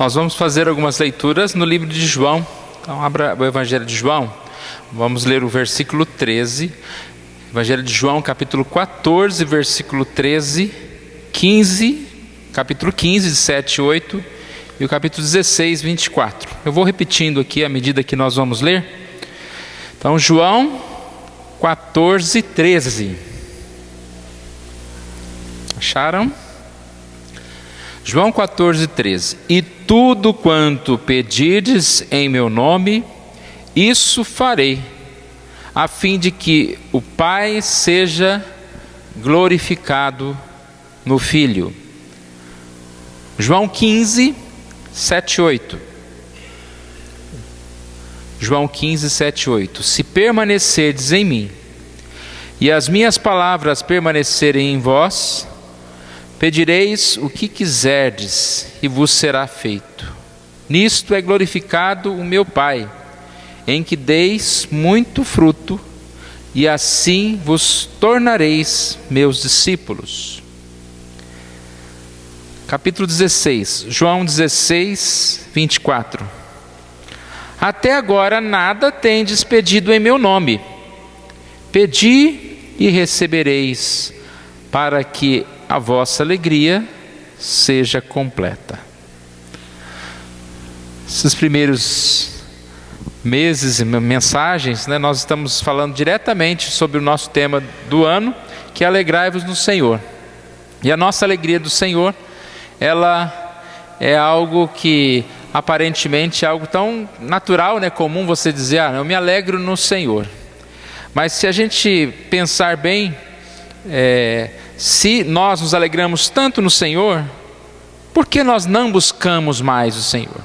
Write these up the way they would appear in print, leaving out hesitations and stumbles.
Nós vamos fazer algumas leituras no livro de João. Então abra o Evangelho de João. Vamos ler o versículo 13. Evangelho de João, capítulo 14, versículo 13, 15, capítulo 15, de 7 e 8, e o capítulo 16, 24. Eu vou repetindo aqui à medida que nós vamos ler. Então, João 14, 13. Acharam? João 14, 13. E tudo quanto pedirdes em meu nome, isso farei, a fim de que o Pai seja glorificado no Filho. João 15, 7 e 8. João 15, 7 e 8. Se permanecerdes em mim, e as minhas palavras permanecerem em vós, pedireis o que quiserdes, e vos será feito. Nisto é glorificado o meu Pai, em que deis muito fruto, e assim vos tornareis meus discípulos. Capítulo 16, João 16, 24. Até agora nada tendes pedido em meu nome. Pedi e recebereis, para que a vossa alegria seja completa. Esses primeiros meses e mensagens, nós estamos falando diretamente sobre o nosso tema do ano, que é alegrai-vos no Senhor. E a nossa alegria do Senhor, ela é algo que aparentemente é algo tão natural, comum você dizer, eu me alegro no Senhor. Mas se a gente pensar bem, se nós nos alegramos tanto no Senhor, por que nós não buscamos mais o Senhor?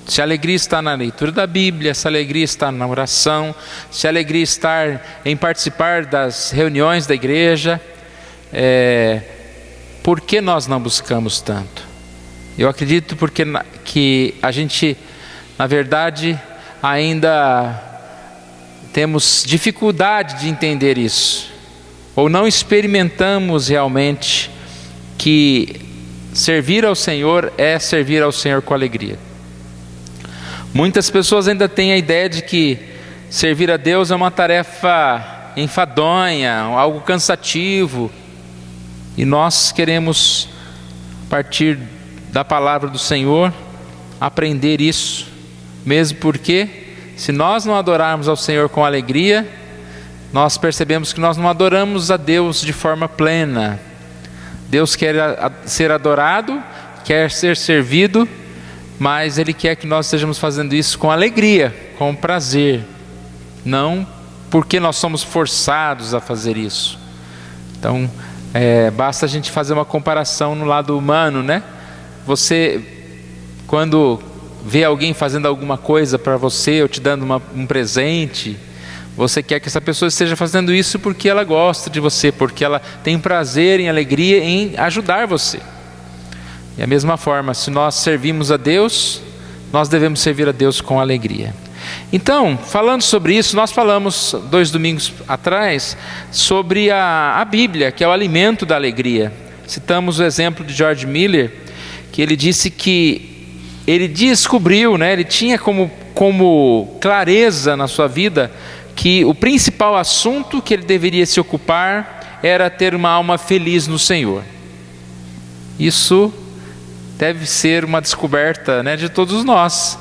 Se a alegria está na leitura da Bíblia, se a alegria está na oração, se a alegria está em participar das reuniões da igreja, por que nós não buscamos tanto? Eu acredito que a gente, na verdade, ainda temos dificuldade de entender isso, ou não experimentamos realmente que servir ao Senhor é servir ao Senhor com alegria. Muitas pessoas ainda têm a ideia de que servir a Deus é uma tarefa enfadonha, algo cansativo, e nós queremos, a partir da palavra do Senhor, aprender isso, mesmo porque, se nós não adorarmos ao Senhor com alegria, nós percebemos que nós não adoramos a Deus de forma plena. Deus quer ser adorado, quer ser servido, mas Ele quer que nós estejamos fazendo isso com alegria, com prazer, não porque nós somos forçados a fazer isso. Então, basta a gente fazer uma comparação no lado humano, Você, quando vê alguém fazendo alguma coisa para você, ou te dando um presente, você quer que essa pessoa esteja fazendo isso porque ela gosta de você, porque ela tem prazer, em alegria em ajudar você. E da mesma forma, se nós servimos a Deus, nós devemos servir a Deus com alegria. Então, falando sobre isso, nós falamos 2 domingos atrás sobre a Bíblia, que é o alimento da alegria. Citamos o exemplo de George Miller, que ele disse que ele descobriu, ele tinha como clareza na sua vida que o principal assunto que ele deveria se ocupar era ter uma alma feliz no Senhor. Isso deve ser uma descoberta, de todos nós.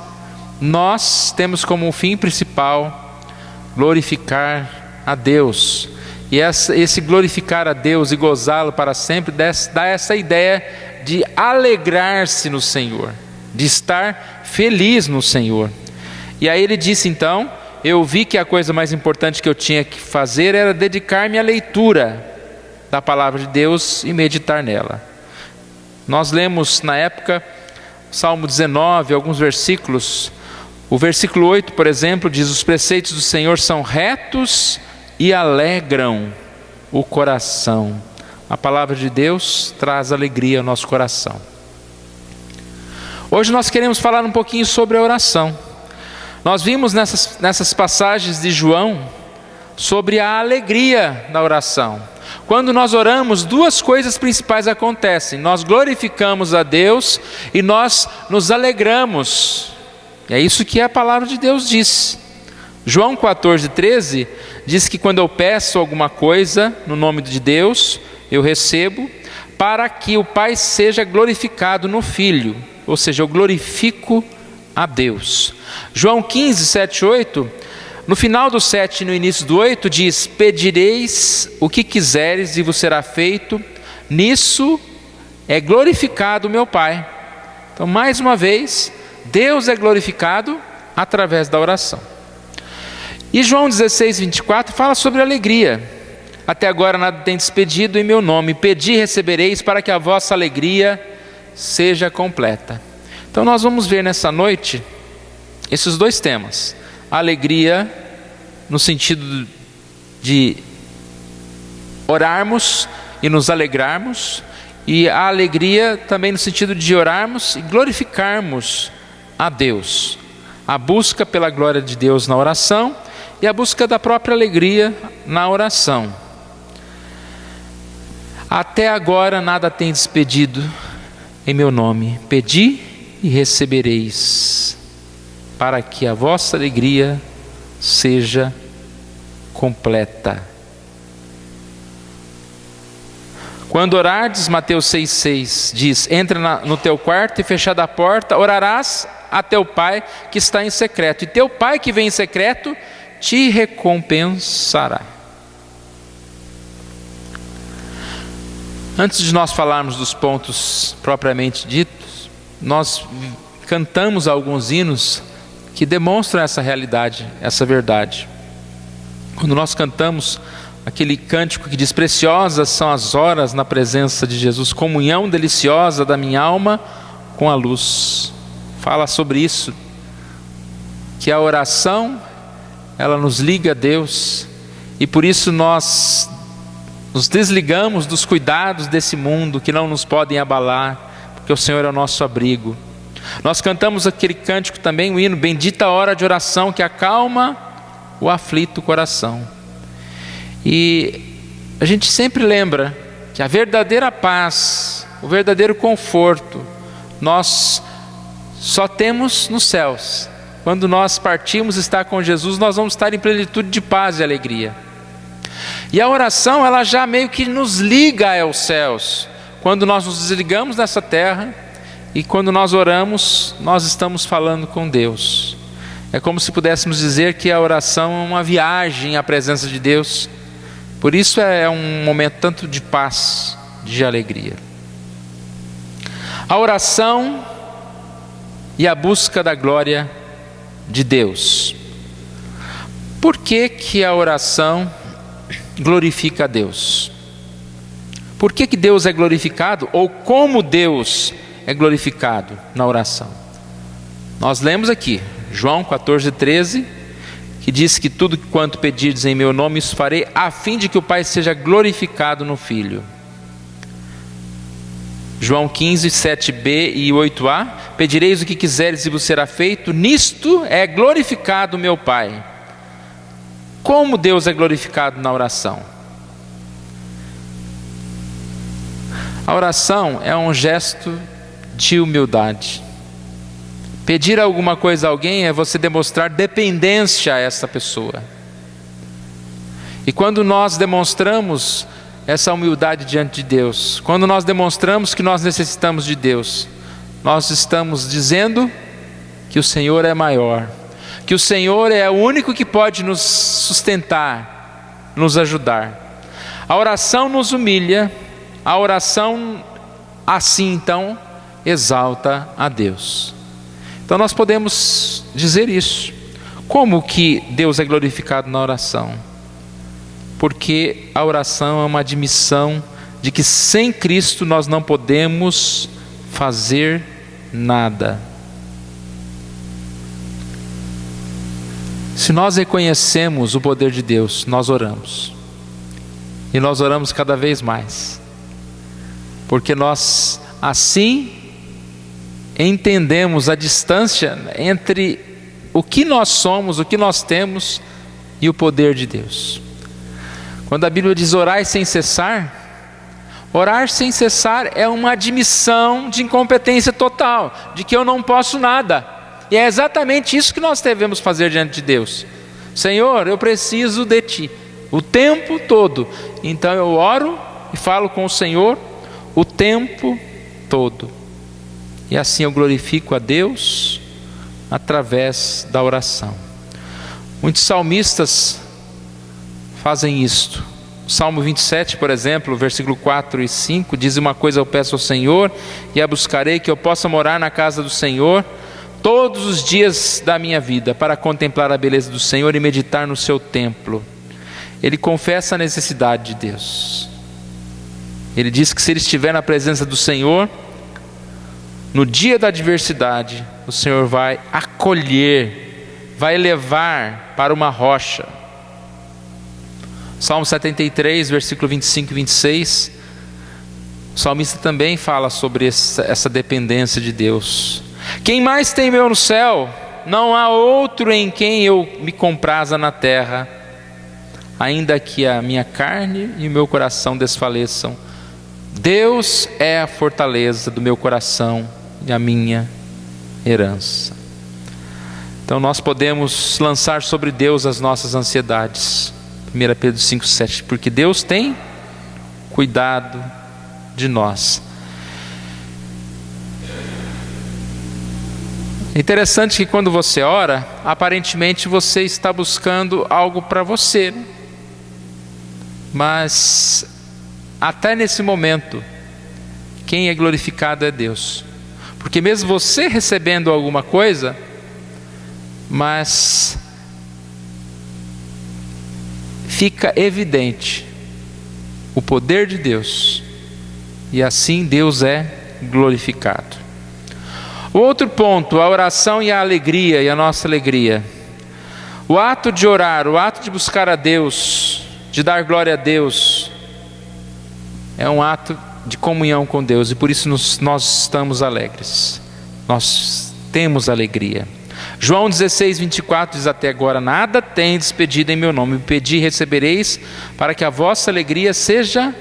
Nós temos como fim principal glorificar a Deus. E esse glorificar a Deus e gozá-lo para sempre dá essa ideia de alegrar-se no Senhor, de estar feliz no Senhor. E aí ele disse então, eu vi que a coisa mais importante que eu tinha que fazer era dedicar-me à leitura da palavra de Deus e meditar nela. Nós lemos na época Salmo 19, alguns versículos. O versículo 8, por exemplo, diz: os preceitos do Senhor são retos e alegram o coração. A palavra de Deus traz alegria ao nosso coração. Hoje nós queremos falar um pouquinho sobre a oração. Nós vimos nessas passagens de João sobre a alegria da oração. Quando nós oramos, duas coisas principais acontecem: nós glorificamos a Deus e nós nos alegramos. É isso que a palavra de Deus diz. João 14:13 diz que quando eu peço alguma coisa no nome de Deus, eu recebo, para que o Pai seja glorificado no Filho, ou seja, eu glorifico a Deus. João 15, 7, 8, no final do 7 e no início do 8 diz: pedireis o que quiseres e vos será feito, nisso é glorificado o meu Pai. Então, mais uma vez, Deus é glorificado através da oração. E João 16, 24 fala sobre alegria. Até agora nada tendes pedido em meu nome, pedi e recebereis, para que a vossa alegria seja completa. Então nós vamos ver nessa noite esses dois temas: alegria no sentido de orarmos e nos alegrarmos, e a alegria também no sentido de orarmos e glorificarmos a Deus. A busca pela glória de Deus na oração e a busca da própria alegria na oração. Até agora nada tendes pedido em meu nome, pedi e recebereis, para que a vossa alegria seja completa. Quando orardes, Mateus 6,6 diz: entra no teu quarto e fechada a porta, orarás a teu Pai que está em secreto, e teu Pai que vem em secreto te recompensará. Antes de nós falarmos dos pontos propriamente ditos, nós cantamos alguns hinos que demonstram essa realidade, essa verdade. Quando nós cantamos aquele cântico que diz: preciosas são as horas na presença de Jesus, comunhão deliciosa da minha alma com a luz. Fala sobre isso, que a oração, ela nos liga a Deus, e por isso nós nos desligamos dos cuidados desse mundo que não nos podem abalar, porque o Senhor é o nosso abrigo. Nós cantamos aquele cântico também, o hino: bendita a hora de oração que acalma o aflito coração. E a gente sempre lembra que a verdadeira paz, o verdadeiro conforto, nós só temos nos céus. Quando nós partimos estar com Jesus, nós vamos estar em plenitude de paz e alegria. E a oração, ela já meio que nos liga aos céus. Quando nós nos desligamos dessa terra e quando nós oramos, nós estamos falando com Deus. É como se pudéssemos dizer que a oração é uma viagem à presença de Deus. Por isso é um momento tanto de paz, de alegria. A oração e a busca da glória de Deus. Por que que a oração glorifica a Deus? Por que que Deus é glorificado, ou como Deus é glorificado na oração? Nós lemos aqui João 14:13, que diz que tudo quanto pedirdes em meu nome, isso farei, a fim de que o Pai seja glorificado no Filho. João 15, 7b e 8a, pedireis o que quiseres e vos será feito, nisto é glorificado o meu Pai. Como Deus é glorificado na oração? A oração é um gesto de humildade. Pedir alguma coisa a alguém é você demonstrar dependência a essa pessoa. E quando nós demonstramos essa humildade diante de Deus, quando nós demonstramos que nós necessitamos de Deus, nós estamos dizendo que o Senhor é maior, que o Senhor é o único que pode nos sustentar, nos ajudar. A oração nos humilha, a oração assim então exalta a Deus. Então nós podemos dizer isso. Como que Deus é glorificado na oração? Porque a oração é uma admissão de que sem Cristo nós não podemos fazer nada. Se nós reconhecemos o poder de Deus, nós oramos. E nós oramos cada vez mais. Porque nós assim entendemos a distância entre o que nós somos, o que nós temos e o poder de Deus. Quando a Bíblia diz orar sem cessar é uma admissão de incompetência total, de que eu não posso nada. E é exatamente isso que nós devemos fazer diante de Deus. Senhor, eu preciso de Ti o tempo todo. Então eu oro e falo com o Senhor o tempo todo. E assim eu glorifico a Deus através da oração. Muitos salmistas fazem isto. O Salmo 27, por exemplo, versículo 4 e 5, diz: uma coisa eu peço ao Senhor, e a buscarei, que eu possa morar na casa do Senhor todos os dias da minha vida, para contemplar a beleza do Senhor e meditar no seu templo. Ele confessa a necessidade de Deus. Ele diz que se ele estiver na presença do Senhor, no dia da adversidade, o Senhor vai acolher, vai levar para uma rocha. Salmo 73, versículo 25 e 26, o salmista também fala sobre essa dependência de Deus. Quem mais tem eu no céu? Não há outro em quem eu me compraza na terra. Ainda que a minha carne e o meu coração desfaleçam, Deus é a fortaleza do meu coração e a minha herança. Então nós podemos lançar sobre Deus as nossas ansiedades. 1 Pedro 5,7, porque Deus tem cuidado de nós. É interessante que quando você ora, aparentemente você está buscando algo para você, mas até nesse momento, quem é glorificado é Deus. Porque mesmo você recebendo alguma coisa, mas fica evidente o poder de Deus, e assim Deus é glorificado. O outro ponto, a oração e a alegria, e a nossa alegria. O ato de orar, o ato de buscar a Deus, de dar glória a Deus, é um ato de comunhão com Deus, e por isso nós estamos alegres, nós temos alegria. João 16, 24 diz: até agora nada tendes pedido em meu nome, pedi e recebereis, para que a vossa alegria seja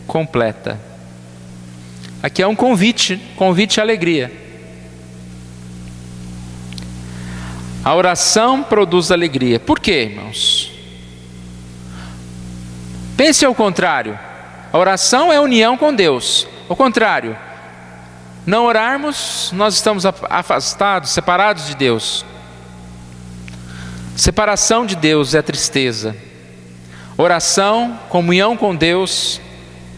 completa. Aqui é um convite à alegria. A oração produz alegria. Por quê, irmãos? Pense ao contrário. A oração é união com Deus. Ao contrário, não orarmos, nós estamos afastados, separados de Deus. Separação de Deus é tristeza. Oração, comunhão com Deus,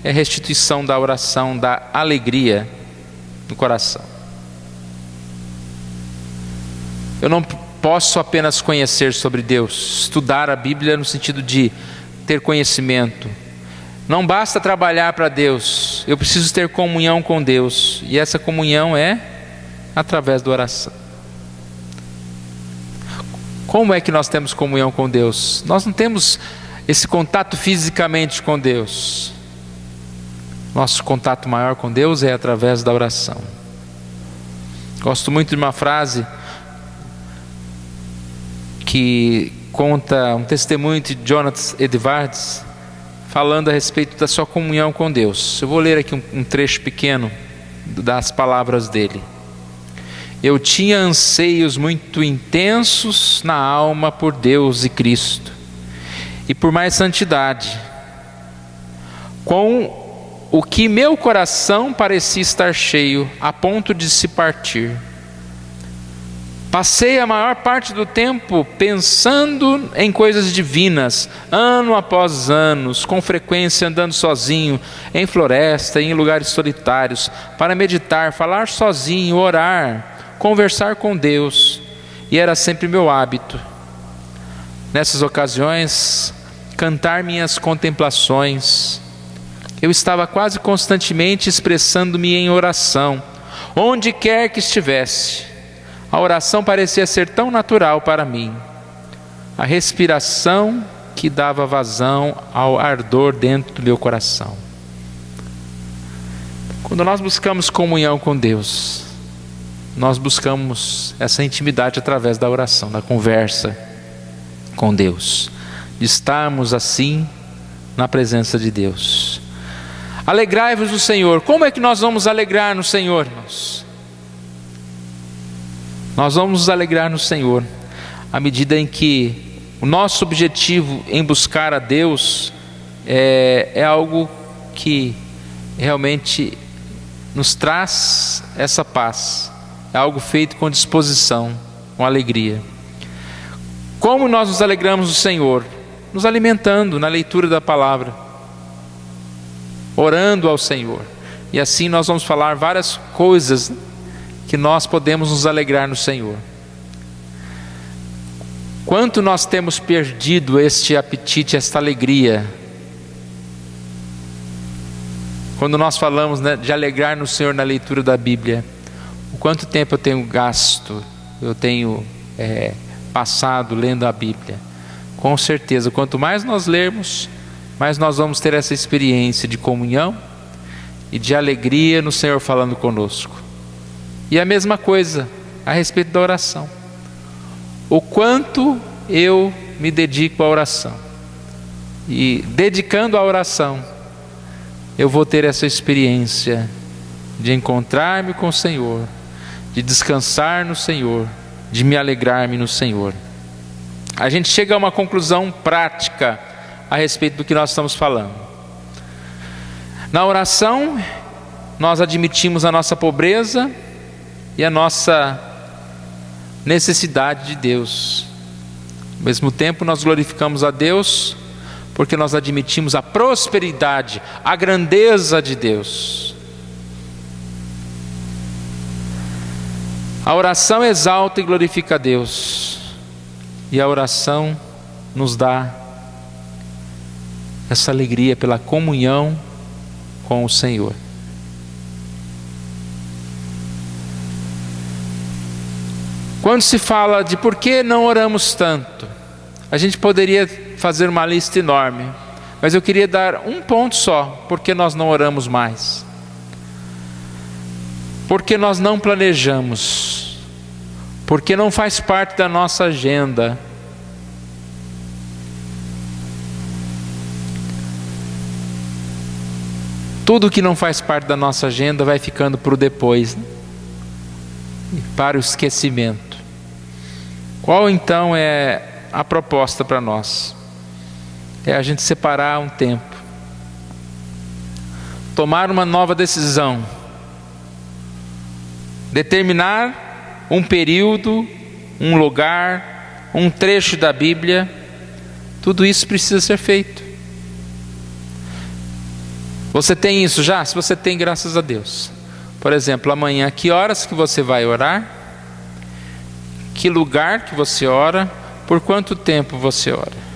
é restituição da oração, da alegria no coração. Eu não posso apenas conhecer sobre Deus, estudar a Bíblia no sentido de ter conhecimento. Não basta trabalhar para Deus, eu preciso ter comunhão com Deus, e essa comunhão é através da oração. Como é que nós temos comunhão com Deus? Nós não temos esse contato fisicamente com Deus. Nosso contato maior com Deus é através da oração. Gosto muito de uma frase que conta um testemunho de Jonathan Edwards, falando a respeito da sua comunhão com Deus. Eu vou ler aqui um trecho pequeno das palavras dele. Eu tinha anseios muito intensos na alma por Deus e Cristo, e por mais santidade, com o que meu coração parecia estar cheio, a ponto de se partir. Passei a maior parte do tempo pensando em coisas divinas, ano após ano, com frequência andando sozinho, em floresta, em lugares solitários, para meditar, falar sozinho, orar, conversar com Deus, e era sempre meu hábito. Nessas ocasiões, cantar minhas contemplações. Eu estava quase constantemente expressando-me em oração, onde quer que estivesse. A oração parecia ser tão natural para mim, a respiração que dava vazão ao ardor dentro do meu coração. Quando nós buscamos comunhão com Deus, nós buscamos essa intimidade através da oração, da conversa com Deus, de estarmos assim na presença de Deus. Alegrai-vos no Senhor. Como é que nós vamos alegrar no Senhor, irmãos? Nós vamos nos alegrar no Senhor à medida em que o nosso objetivo em buscar a Deus é algo que realmente nos traz essa paz. É algo feito com disposição, com alegria. Como nós nos alegramos no Senhor? Nos alimentando na leitura da palavra, orando ao Senhor. E assim nós vamos falar várias coisas que nós podemos nos alegrar no Senhor. Quanto nós temos perdido este apetite, esta alegria, quando nós falamos, né, de alegrar no Senhor na leitura da Bíblia. O quanto tempo eu tenho gasto, eu tenho passado lendo a Bíblia. Com certeza, quanto mais nós lermos, mais nós vamos ter essa experiência de comunhão e de alegria no Senhor falando conosco. E a mesma coisa a respeito da oração. O quanto eu me dedico à oração. E dedicando à oração, eu vou ter essa experiência de encontrar-me com o Senhor, de descansar no Senhor, de me alegrar-me no Senhor. A gente chega a uma conclusão prática a respeito do que nós estamos falando. Na oração, nós admitimos a nossa pobreza e a nossa necessidade de Deus. Ao mesmo tempo, nós glorificamos a Deus porque nós admitimos a prosperidade, a grandeza de Deus. A oração exalta e glorifica a Deus, e a oração nos dá essa alegria pela comunhão com o Senhor. Quando se fala de por que não oramos tanto, a gente poderia fazer uma lista enorme, mas eu queria dar um ponto só: porque nós não oramos mais. Porque nós não planejamos, porque não faz parte da nossa agenda. Tudo que não faz parte da nossa agenda vai ficando para o depois, né? Para o esquecimento. Qual então é a proposta para nós? É a gente separar um tempo, tomar uma nova decisão, determinar um período, um lugar, um trecho da Bíblia. Tudo isso precisa ser feito. Você tem isso já? Se você tem, graças a Deus. Por exemplo, amanhã, que horas que você vai orar? Que lugar que você ora? Por quanto tempo você ora?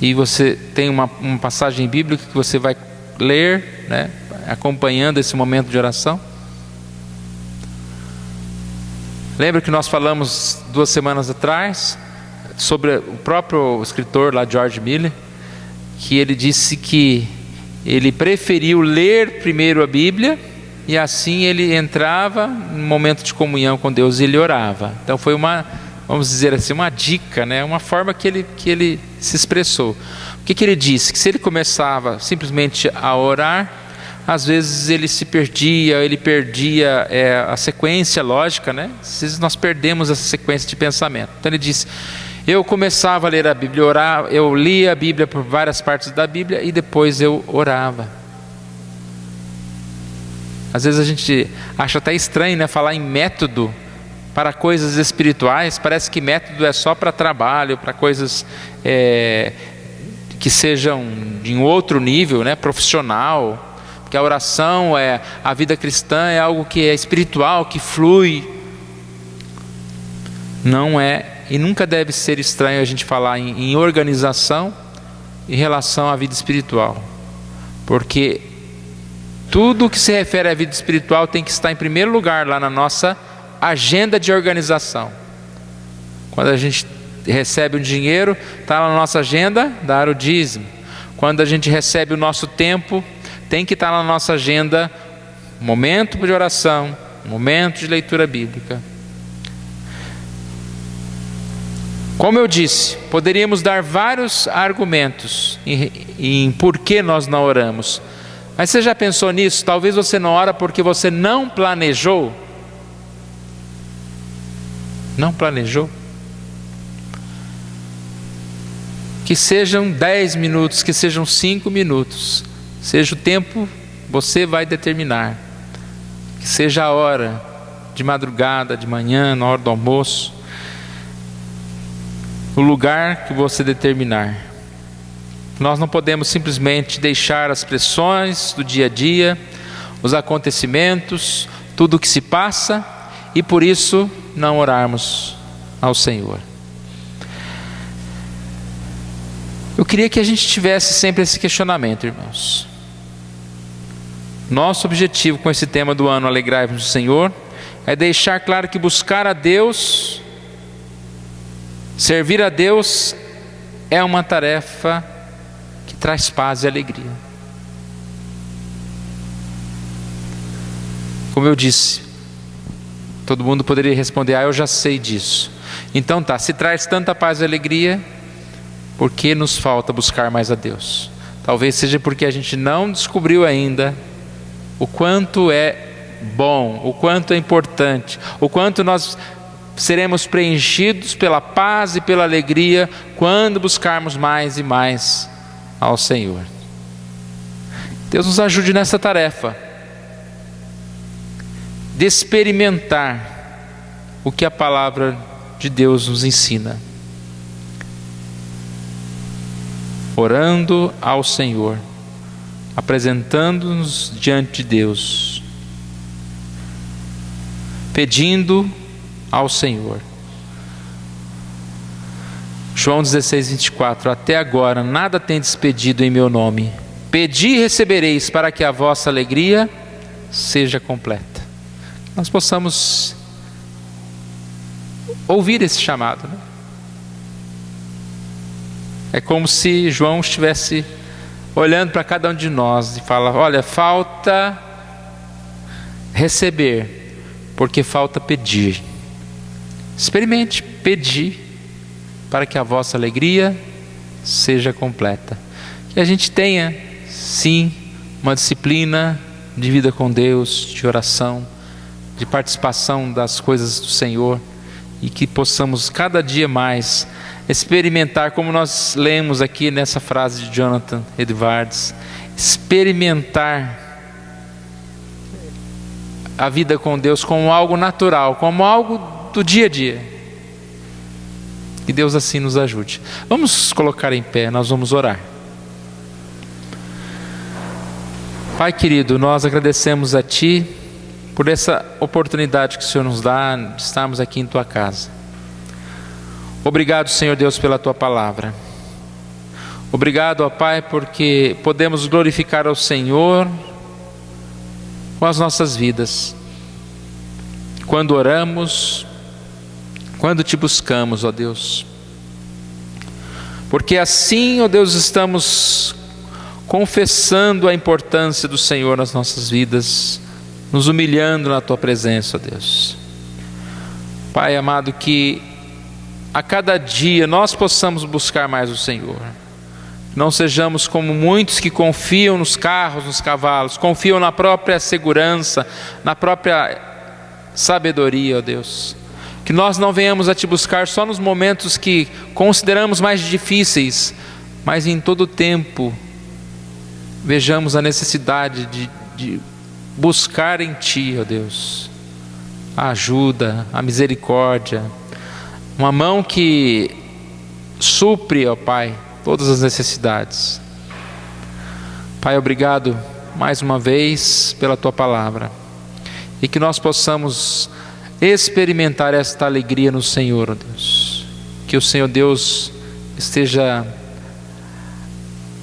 E você tem uma passagem bíblica que você vai ler, né, acompanhando esse momento de oração? Lembra que nós falamos 2 semanas atrás sobre o próprio escritor lá, George Miller, que ele disse que ele preferiu ler primeiro a Bíblia e assim ele entrava no momento de comunhão com Deus e ele orava. Então foi uma, vamos dizer assim, uma dica, né? Uma forma que ele se expressou. O que ele disse? Que se ele começava simplesmente a orar, às vezes ele se perdia, ele perdia a sequência lógica, né? Às vezes nós perdemos essa sequência de pensamento. Então ele disse: eu começava a ler a Bíblia, orar, eu lia a Bíblia por várias partes da Bíblia e depois eu orava. Às vezes a gente acha até estranho, né, falar em método para coisas espirituais. Parece que método é só para trabalho, para coisas que sejam de um outro nível, né, profissional. Porque a oração, a vida cristã é algo que é espiritual, que flui. Não é. E nunca deve ser estranho a gente falar em organização em relação à vida espiritual, porque tudo que se refere à vida espiritual tem que estar em primeiro lugar lá na nossa agenda de organização. Quando a gente recebe o dinheiro, está lá na nossa agenda dar o dízimo. Quando a gente recebe o nosso tempo, tem que estar na nossa agenda momento de oração, momento de leitura bíblica. Como eu disse, poderíamos dar vários argumentos em por que nós não oramos. Mas você já pensou nisso? Talvez você não ora porque você não planejou. Não planejou? Que sejam 10 minutos, que sejam 5 minutos, seja o tempo você vai determinar. Que seja a hora, de madrugada, de manhã, na hora do almoço, o lugar que você determinar. Nós não podemos simplesmente deixar as pressões do dia a dia, os acontecimentos, tudo o que se passa, e por isso não orarmos ao Senhor. Eu queria que a gente tivesse sempre esse questionamento, irmãos. Nosso objetivo com esse tema do ano, Alegrai-vos no Senhor, é deixar claro que buscar a Deus, servir a Deus, é uma tarefa que traz paz e alegria. Como eu disse, todo mundo poderia responder: eu já sei disso. Então tá, se traz tanta paz e alegria, por que nos falta buscar mais a Deus? Talvez seja porque a gente não descobriu ainda o quanto é bom, o quanto é importante, o quanto nós seremos preenchidos pela paz e pela alegria quando buscarmos mais e mais ao Senhor. Deus nos ajude nessa tarefa de experimentar o que a palavra de Deus nos ensina, orando ao Senhor, apresentando-nos diante de Deus, pedindo ao Senhor. João 16:24: até agora nada tendes pedido em meu nome, pedi e recebereis, para que a vossa alegria seja completa. Nós possamos ouvir esse chamado, né? É como se João estivesse olhando para cada um de nós e fala: olha, falta receber, porque falta pedir. Experimente pedir, para que a vossa alegria seja completa. Que a gente tenha, sim, uma disciplina de vida com Deus, de oração, de participação das coisas do Senhor, e que possamos cada dia mais experimentar, como nós lemos aqui nessa frase de Jonathan Edwards, experimentar a vida com Deus como algo natural, como algo do dia a dia. Que Deus assim nos ajude. Vamos colocar em pé, nós vamos orar. Pai querido, nós agradecemos a Ti por essa oportunidade que o Senhor nos dá de estarmos aqui em Tua casa. Obrigado, Senhor Deus, pela Tua palavra. Obrigado, ó Pai, porque podemos glorificar ao Senhor com as nossas vidas, quando oramos, quando Te buscamos, ó Deus. Porque assim, ó Deus, estamos confessando a importância do Senhor nas nossas vidas, nos humilhando na Tua presença, ó Deus. Pai amado, que a cada dia nós possamos buscar mais o Senhor. Não sejamos como muitos que confiam nos carros, nos cavalos, confiam na própria segurança, na própria sabedoria, ó Deus. Que nós não venhamos a Te buscar só nos momentos que consideramos mais difíceis, mas em todo o tempo vejamos a necessidade de buscar em Ti, ó Deus, a ajuda, a misericórdia, uma mão que supre, ó Pai, todas as necessidades. Pai, obrigado mais uma vez pela Tua palavra, e que nós possamos experimentar esta alegria no Senhor, ó Deus. Que o Senhor Deus esteja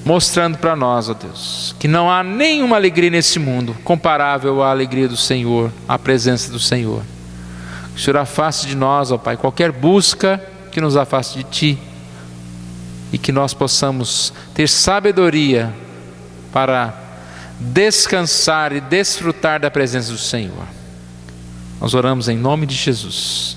mostrando para nós, ó Deus, que não há nenhuma alegria nesse mundo comparável à alegria do Senhor, à presença do Senhor. Que o Senhor afaste de nós, ó Pai, qualquer busca que nos afaste de Ti, e que nós possamos ter sabedoria para descansar e desfrutar da presença do Senhor. Nós oramos em nome de Jesus.